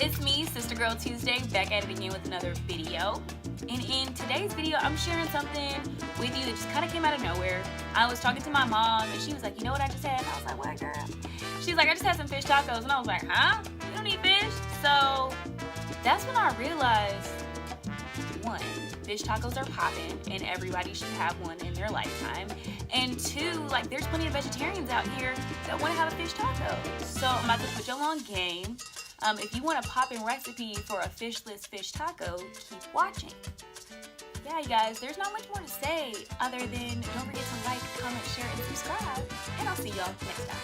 it's me, Sister Girl Tuesday, back at it again with another video. And in today's video, I'm sharing something with you that just kind of came out of nowhere. I was talking to my mom, and she was like, you know what I just had? And I was like, what, girl? She's like, I just had some fish tacos. And I was like, huh? You don't eat fish? So that's when I realized, one, fish tacos are popping, and everybody should have one in their lifetime. And two, like, there's plenty of vegetarians out here that want to have a fish taco. So I'm about to put y'all on game. If you want a poppin' recipe for a fishless fish taco, keep watching. Yeah, you guys, there's not much more to say other than don't forget to like, comment, share, and subscribe. And I'll see y'all next time.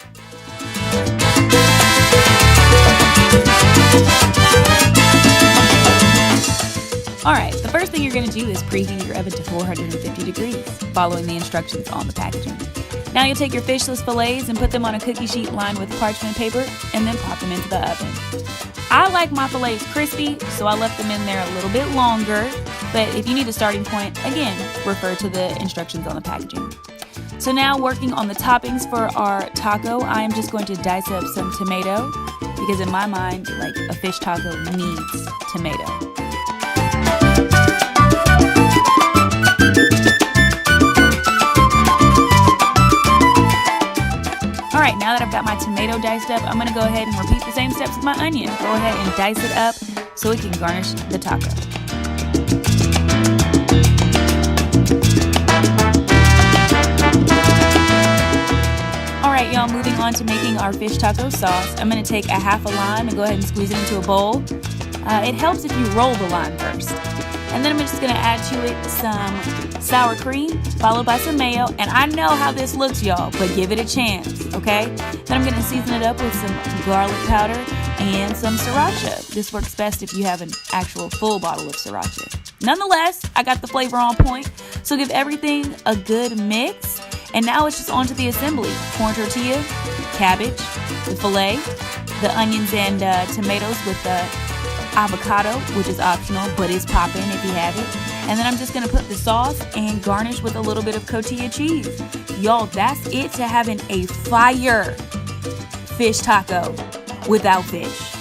Alright, the first thing you're going to do is preheat your oven to 450 degrees, following the instructions on the packaging. Now you'll take your fishless fillets and put them on a cookie sheet lined with parchment paper and then pop them into the oven. I like my fillets crispy, so I left them in there a little bit longer, but if you need a starting point, again, refer to the instructions on the packaging. So now working on the toppings for our taco, I am just going to dice up some tomato, because in my mind, like, a fish taco needs tomato. Alright, now that I've got my tomato diced up, I'm going to go ahead and repeat the same steps with my onion. Go ahead and dice it up so it can garnish the taco. Alright y'all, moving on to making our fish taco sauce. I'm going to take a half a lime and go ahead and squeeze it into a bowl. It helps if you roll the lime first. And then I'm just going to add to it some sour cream, followed by some mayo. And I know how this looks, y'all, but give it a chance, okay? Then I'm going to season it up with some garlic powder and some sriracha. This works best if you have an actual full bottle of sriracha. Nonetheless, I got the flavor on point, so give everything a good mix. And now it's just on to the assembly. Corn tortilla, cabbage, the filet, the onions and tomatoes with the avocado, which is optional, but is poppin' if you have it. And then I'm just gonna put the sauce and garnish with a little bit of cotija cheese. Y'all, that's it to having a fire fish taco without fish.